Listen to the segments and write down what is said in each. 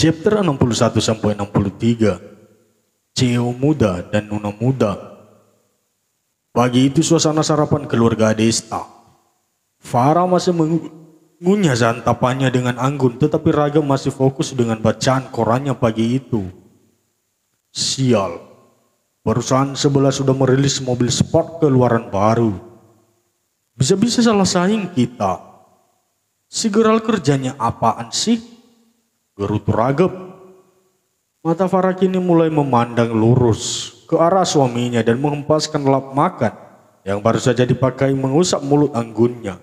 Chapter 61-63. Ceo muda dan nona muda. Pagi itu suasana sarapan keluarga Adesta. Farah masih mengunyah santapannya dengan anggun, tetapi Raga masih fokus dengan bacaan korannya pagi itu. Sial, perusahaan sebelah sudah merilis mobil sport keluaran baru. Bisa-bisa salah saing kita. Si geral kerjanya apaan sih? Gerutu Ragab. Mata Farah kini mulai memandang lurus ke arah suaminya dan menghempaskan lap makan yang baru saja dipakai mengusap mulut anggunnya.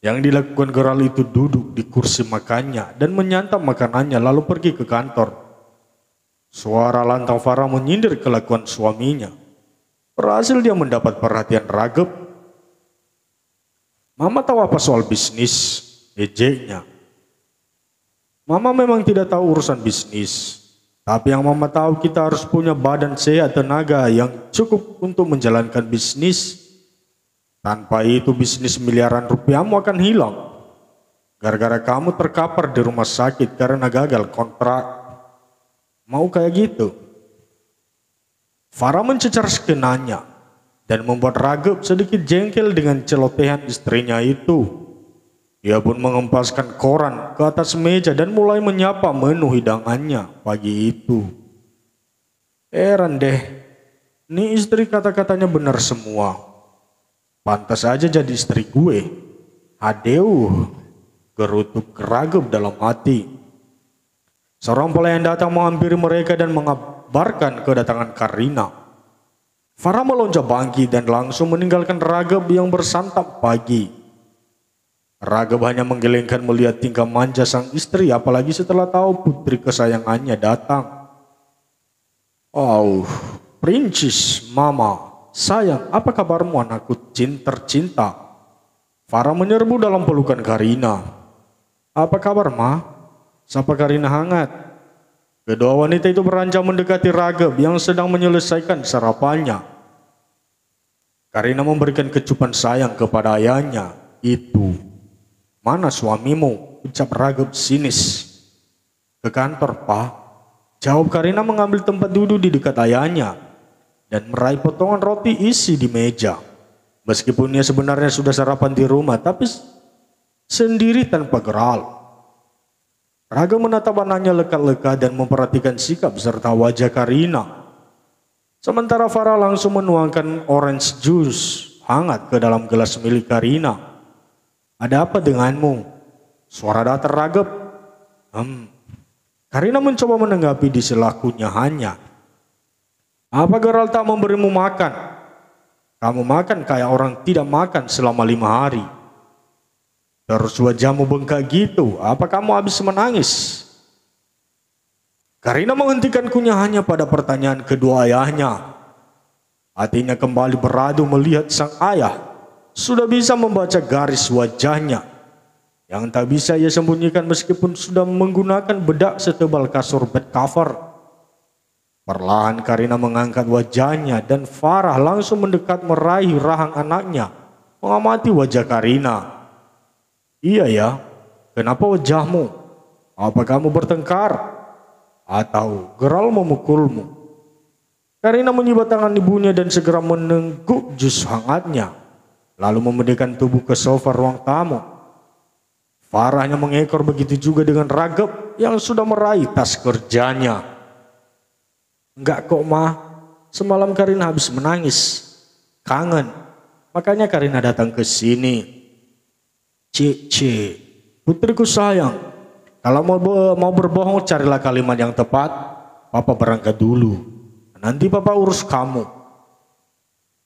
Yang dilakukan geral itu duduk di kursi makannya dan menyantap makanannya lalu pergi ke kantor. Suara lantang Farah menyindir kelakuan suaminya. Berhasil dia mendapat perhatian Ragab. Mama tahu apa soal bisnis? Ejeknya. Mama memang tidak tahu urusan bisnis, tapi yang Mama tahu kita harus punya badan sehat tenaga yang cukup untuk menjalankan bisnis. Tanpa itu bisnis miliaran rupiahmu akan hilang. Gara-gara kamu terkapar di rumah sakit karena gagal kontrak. Mau kayak gitu? Farah mencecar skenanya dan membuat Ragab sedikit jengkel dengan celotehan istrinya itu. Dia pun mengempaskan koran ke atas meja dan mulai menyapa menu hidangannya pagi itu. Heran deh, ini istri kata-katanya benar semua. Pantas aja jadi istri gue. Adeu, gerutu Ragab dalam hati. Seorang pelayan datang menghampiri mereka dan mengabarkan kedatangan Karina. Farah melonjak bangkit dan langsung meninggalkan Ragab yang bersantap pagi. Ragab hanya menggelengkan melihat tingkah manja sang istri, apalagi setelah tahu putri kesayangannya datang. Oh, Princes, Mama, sayang, apa kabarmu anakku tercinta? Farah menyerbu dalam pelukan Karina. Apa kabar, Ma? Sapa Karina hangat. Kedua wanita itu beranjak mendekati Ragab yang sedang menyelesaikan sarapannya. Karina memberikan kecupan sayang kepada ayahnya. Itu. Mana suamimu? Ucap Ragab sinis. Ke kantor, Pak. Jawab Karina mengambil tempat duduk di dekat ayahnya dan meraih potongan roti isi di meja. Meskipun dia sebenarnya sudah sarapan di rumah, tapi sendiri tanpa geral. Ragab menatap anaknya lekat-lekat dan memperhatikan sikap serta wajah Karina. Sementara Farah langsung menuangkan orange juice hangat ke dalam gelas milik Karina. Ada apa denganmu? Suara datar Ragab. Karina mencoba menanggapi di sela kunyahannya. Apa geral tak memberimu makan? Kamu makan kayak orang tidak makan selama 5 hari. Terus wajahmu bengkak gitu. Apa kamu habis menangis? Karina menghentikan kunyahannya pada pertanyaan kedua ayahnya. Hatinya kembali beradu melihat sang ayah sudah bisa membaca garis wajahnya yang tak bisa ia sembunyikan meskipun sudah menggunakan bedak setebal kasur bed cover. Perlahan Karina mengangkat wajahnya dan Farah langsung mendekat meraih rahang anaknya, mengamati wajah Karina. Iya ya, kenapa wajahmu? Apa kamu bertengkar? Atau geral memukulmu? Karina menyibat tangan ibunya dan segera menengguk jus hangatnya. Lalu memedekkan tubuh ke sofa ruang tamu. Farah hanya mengekor, begitu juga dengan Ragab yang sudah meraih tas kerjanya. Enggak kok, Ma. Semalam Karina habis menangis. Kangen. Makanya Karina datang ke sini. Cik, putriku sayang. Kalau mau berbohong carilah kalimat yang tepat. Papa berangkat dulu. Nanti Papa urus kamu.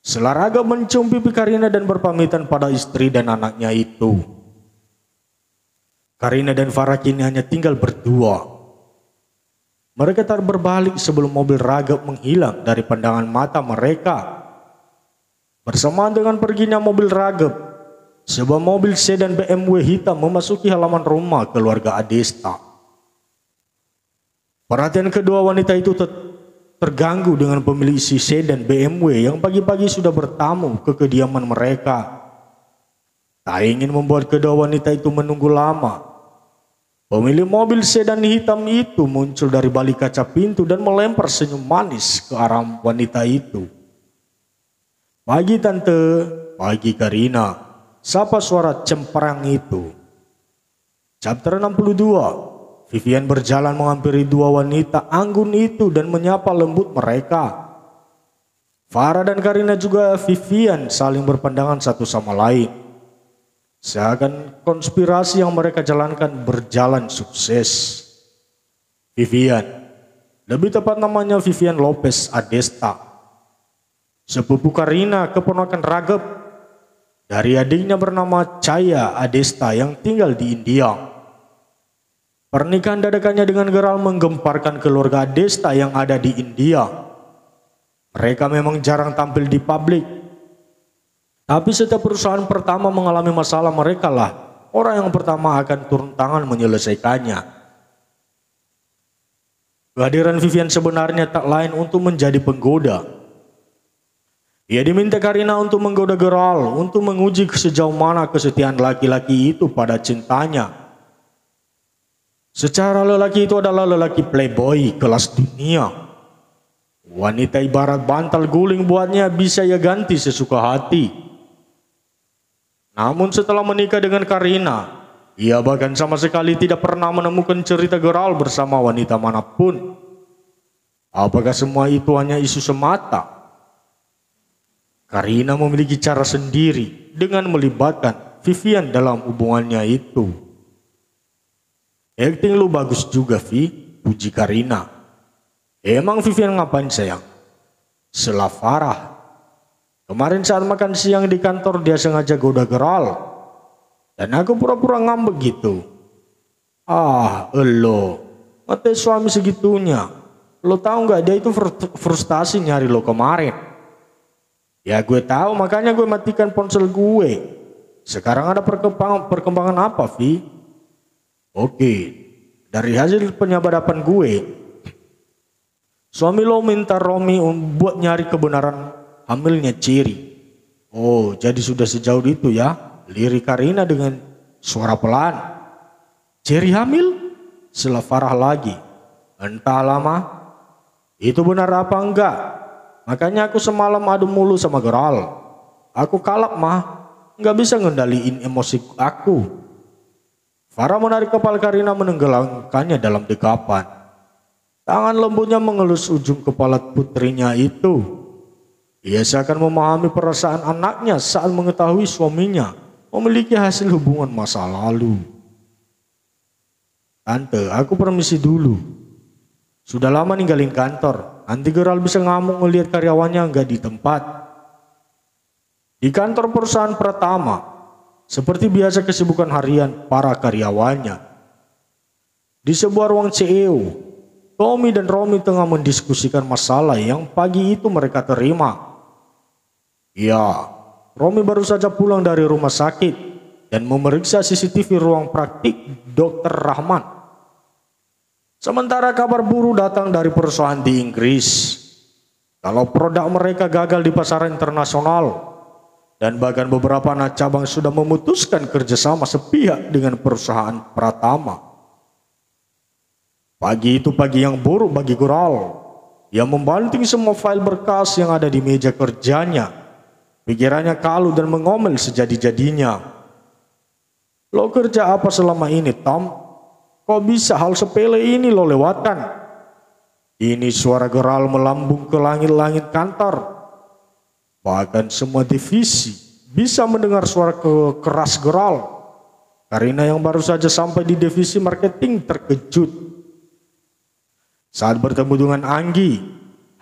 Setelah Ragab mencium pipi Karina dan berpamitan pada istri dan anaknya itu. Karina dan Farah kini hanya tinggal berdua. Mereka tak berbalik sebelum mobil Ragab menghilang dari pandangan mata mereka. Bersamaan dengan perginya mobil Ragab, sebuah mobil sedan BMW hitam memasuki halaman rumah keluarga Adesta. Perhatian kedua wanita itu terganggu dengan pemilik isi sedan BMW yang pagi-pagi sudah bertamu ke kediaman mereka. Tak ingin membuat kedua wanita itu menunggu lama. Pemilik mobil sedan hitam itu muncul dari balik kaca pintu dan melempar senyum manis ke arah wanita itu. "Pagi tante," "Pagi Karina," sapa suara cemprang itu. Chapter 62. Vivian berjalan menghampiri dua wanita anggun itu dan menyapa lembut mereka. Farah dan Karina juga Vivian saling berpandangan satu sama lain. Seakan konspirasi yang mereka jalankan berjalan sukses. Vivian, lebih tepat namanya Vivian Lopez Adesta, sepupu Karina, keponakan Ragep dari adiknya bernama Chaya Adesta yang tinggal di India. Pernikahan dadakannya dengan Geral menggemparkan keluarga Adesta yang ada di India. Mereka memang jarang tampil di publik. Tapi setiap perusahaan pertama mengalami masalah, mereka lah orang yang pertama akan turun tangan menyelesaikannya. Kehadiran Vivian sebenarnya tak lain untuk menjadi penggoda. Ia diminta Karina untuk menggoda Geral, untuk menguji sejauh mana kesetiaan laki-laki itu pada cintanya. Secara lelaki itu adalah lelaki playboy kelas dunia. Wanita ibarat bantal guling, buatnya bisa ia ganti sesuka hati. Namun setelah menikah dengan Karina, ia bahkan sama sekali tidak pernah menemukan cerita Geral bersama wanita manapun. Apakah semua itu hanya isu semata? Karina memiliki cara sendiri dengan melibatkan Vivian dalam hubungannya itu. "Acting lu bagus juga, Vi," puji Karina. "Emang Vivian ngapain sayang?" Sela Farah. "Kemarin saat makan siang di kantor dia sengaja goda Geral. Dan aku pura-pura ngambek gitu." "Ah, elo, ngetes suami segitunya. Lo tahu nggak dia itu frustasi nyari lo kemarin." "Ya gue tahu, makanya gue matikan ponsel gue. Sekarang ada perkembangan apa, Vi?" "Oke, dari hasil penyadapan gue, suami lo minta Romi buat nyari kebenaran hamilnya Cherry." "Oh, jadi sudah sejauh itu ya?" lirik Karina dengan suara pelan. "Cherry hamil?" sela Farah lagi. "Entahlah mah, itu benar apa enggak. Makanya aku semalam adu mulu sama Geral. Aku kalap mah, nggak bisa ngendaliin emosi aku." Farah menarik kepala Karina menenggelamkannya dalam dekapan. Tangan lembutnya mengelus ujung kepala putrinya itu. Ia seakan memahami perasaan anaknya saat mengetahui suaminya memiliki hasil hubungan masa lalu. "Tante, aku permisi dulu. Sudah lama ninggalin kantor. Nanti Geral bisa ngamuk ngelihat karyawannya nggak di tempat." Di kantor perusahaan pertama, seperti biasa kesibukan harian para karyawannya. Di sebuah ruang CEO, Tommy dan Romi tengah mendiskusikan masalah yang pagi itu mereka terima. Ya, Romi baru saja pulang dari rumah sakit dan memeriksa CCTV ruang praktik Dr. Rahman. Sementara kabar buruk datang dari perusahaan di Inggris. Kalau produk mereka gagal di pasaran internasional, dan bahkan beberapa anak cabang sudah memutuskan kerjasama sepihak dengan perusahaan Pratama. Pagi itu pagi yang buruk bagi Geral. Ia membanting semua file berkas yang ada di meja kerjanya. Pikirannya kalut dan mengomel sejadi-jadinya. "Lo kerja apa selama ini, Tom? Kok bisa hal sepele ini lo lewatkan?" Ini suara Geral melambung ke langit-langit kantor. Bahkan semua divisi bisa mendengar suara keras Geral. Karina yang baru saja sampai di divisi marketing terkejut saat bertemu dengan Anggi.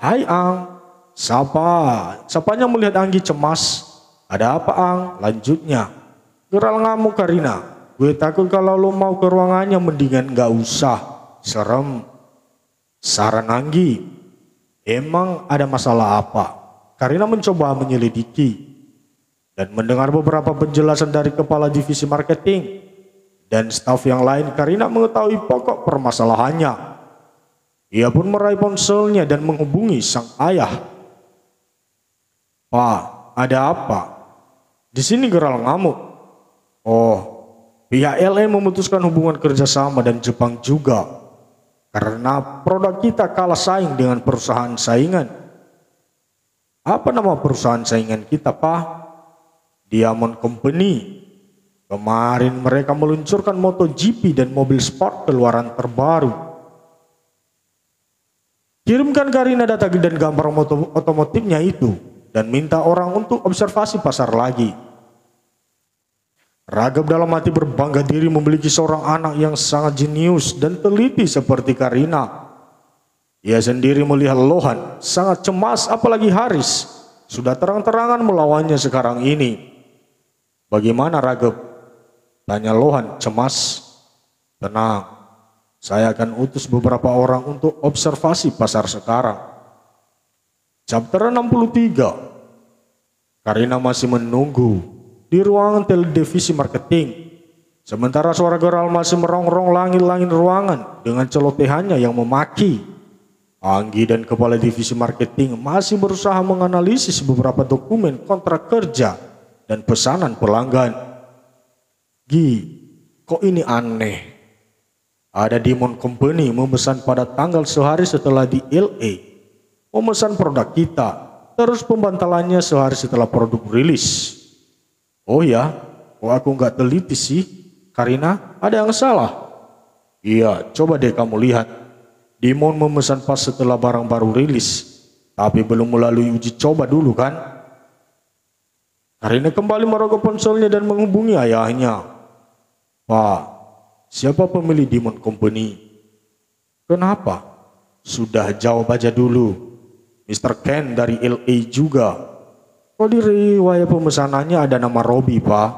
"Hai Ang." Sapanya melihat Anggi cemas. "Ada apa Ang?" lanjutnya. Geral ngamuk Karina. "Gue takut kalau lo mau ke ruangannya mendingan gak usah. Serem." Saran Anggi. "Emang ada masalah apa?" Karina mencoba menyelidiki dan mendengar beberapa penjelasan dari kepala divisi marketing dan staf yang lain. Karina mengetahui pokok permasalahannya. Ia pun meraih ponselnya dan menghubungi sang ayah. "Pak, ada apa?" Di sini Geral ngamuk. "Oh, Pihak LA memutuskan hubungan kerjasama dan Jepang juga karena produk kita kalah saing dengan perusahaan saingan. Apa nama perusahaan saingan kita, Pak? Diamond Company. Kemarin mereka meluncurkan MotoGP dan mobil sport keluaran terbaru. Kirimkan Karina data dan gambar otomotifnya itu dan minta orang untuk observasi pasar lagi. Raghav dalam hati berbangga diri memiliki seorang anak yang sangat jenius dan teliti seperti Karina. Ia sendiri melihat Lohan sangat cemas, apalagi Haris sudah terang-terangan melawannya sekarang ini. Bagaimana Raghav? Tanya Lohan cemas. Tenang, saya akan utus beberapa orang untuk observasi pasar sekarang. Chapter 63. Karina masih menunggu di ruangan televisi marketing. Sementara suara geral masih merongrong langit-langit ruangan dengan celotehannya yang memaki. Anggi dan kepala divisi marketing masih berusaha menganalisis beberapa dokumen kontrak kerja dan pesanan pelanggan. Gi, kok ini aneh? Ada Diamond Company memesan pada tanggal sehari setelah di LA memesan produk kita, terus pembantalannya sehari setelah produk rilis. Oh ya, kok aku nggak teliti sih? Karina, ada yang salah? Iya, coba deh kamu lihat. Diamond memesan pas setelah barang baru rilis, tapi belum melalui uji coba dulu kan? Karina kembali merogoh ponselnya dan menghubungi ayahnya. Pak, siapa pemilik Diamond Company? Kenapa? Sudah jawab aja dulu. Mr. Ken dari LA juga. Kok di riwayat pemesanannya ada nama Robbie, Pak?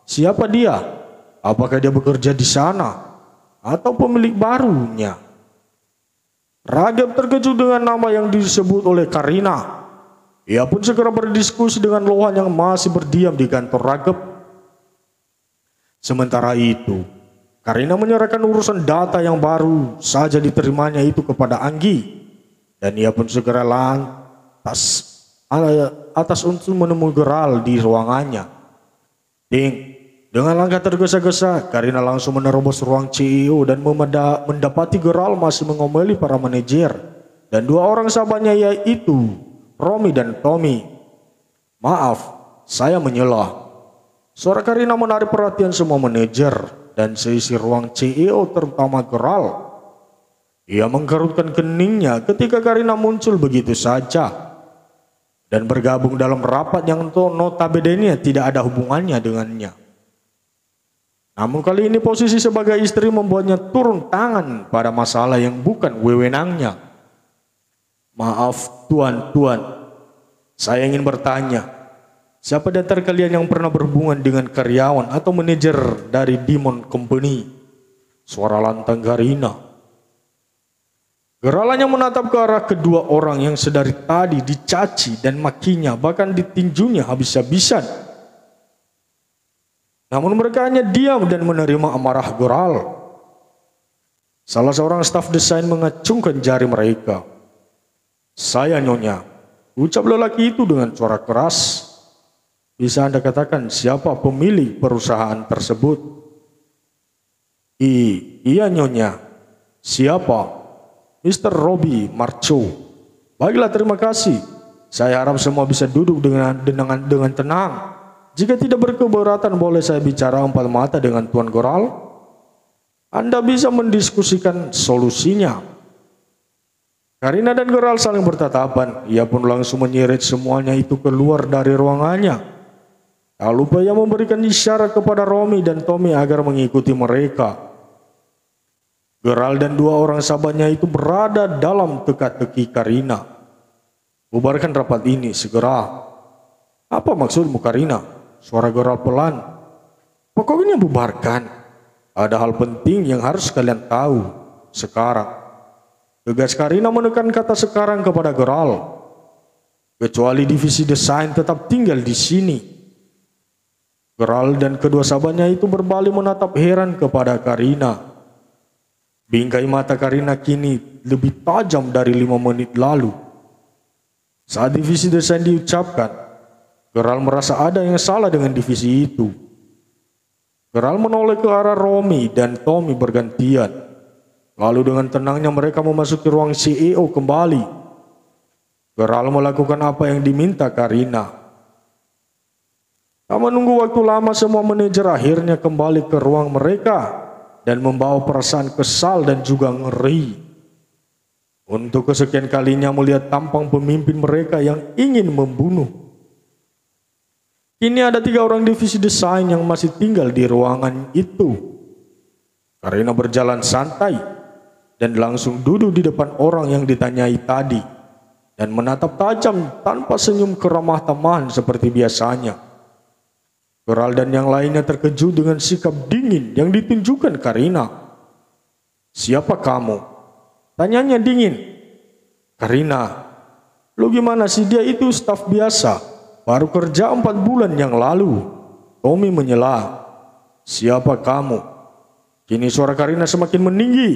Siapa dia? Apakah dia bekerja di sana? Atau pemilik barunya? Raghav terkejut dengan nama yang disebut oleh Karina. Ia pun segera berdiskusi dengan Lohan yang masih berdiam di kantor Raghav. Sementara itu, Karina menyerahkan urusan data yang baru saja diterimanya itu kepada Anggi. Dan ia pun segera atas untuk menemui Geral di ruangannya. Dengan langkah tergesa-gesa, Karina langsung menerobos ruang CEO dan mendapati Geral masih mengomeli para manajer dan dua orang sahabatnya, yaitu Romy dan Tommy. Maaf, saya menyelah. Suara Karina menarik perhatian semua manajer dan seisi ruang CEO terutama Geral. Ia mengkerutkan keningnya ketika Karina muncul begitu saja dan bergabung dalam rapat yang notabene tidak ada hubungannya dengannya. Namun kali ini posisi sebagai istri membuatnya turun tangan pada masalah yang bukan wewenangnya. Maaf tuan, saya ingin bertanya, siapa di antara kalian yang pernah berhubungan dengan karyawan atau manajer dari Diamond Company? Suara lantang Karina. Geralanya menatap ke arah kedua orang yang sedari tadi dicaci dan makinya, bahkan ditinjunya habis-habisan. Namun mereka hanya diam dan menerima amarah Geral. Salah seorang staf desain mengacungkan jari mereka. Saya nyonya, ucap lelaki itu dengan suara keras. Bisa Anda katakan siapa pemilik perusahaan tersebut? Iya nyonya. Siapa? Mr. Robbie Marcho. Baiklah, terima kasih. Saya harap semua bisa duduk dengan tenang. Jika tidak berkeberatan, boleh saya bicara empat mata dengan Tuan Geral? Anda bisa mendiskusikan solusinya. Karina dan Geral saling bertatapan. Ia pun langsung menyeret semuanya itu keluar dari ruangannya. Tak lupa ia memberikan isyarat kepada Romy dan Tommy agar mengikuti mereka. Geral dan dua orang sahabatnya itu berada dalam teka-teki Karina. Bubarkan rapat ini segera. Apa maksudmu Karina? Suara Geral pelan. Pokoknya bubarkan. Ada hal penting yang harus kalian tahu sekarang. Tegas Karina menekan kata sekarang kepada Geral. Kecuali divisi desain tetap tinggal di sini. Geral dan kedua sahabatnya itu berbalik menatap heran kepada Karina. Bingkai mata Karina kini lebih tajam dari 5 menit lalu. Saat divisi desain diucapkan, Geral merasa ada yang salah dengan divisi itu. Gerald menoleh ke arah Romy dan Tommy bergantian. Lalu dengan tenangnya mereka memasuki ruang CEO kembali. Gerald melakukan apa yang diminta Karina. Tak menunggu waktu lama, semua manajer akhirnya kembali ke ruang mereka dan membawa perasaan kesal dan juga ngeri. Untuk kesekian kalinya melihat tampang pemimpin mereka yang ingin membunuh. Kini ada 3 orang divisi desain yang masih tinggal di ruangan itu. Karina berjalan santai dan langsung duduk di depan orang yang ditanyai tadi dan menatap tajam tanpa senyum keramah tamahan seperti biasanya. Gerald dan yang lainnya terkejut dengan sikap dingin yang ditunjukkan Karina. "Siapa kamu?" tanyanya dingin. "Karina, lu gimana sih, dia itu staf biasa. Baru kerja 4 bulan yang lalu." Tommy menyela. "Siapa kamu?" Kini suara Karina semakin meninggi.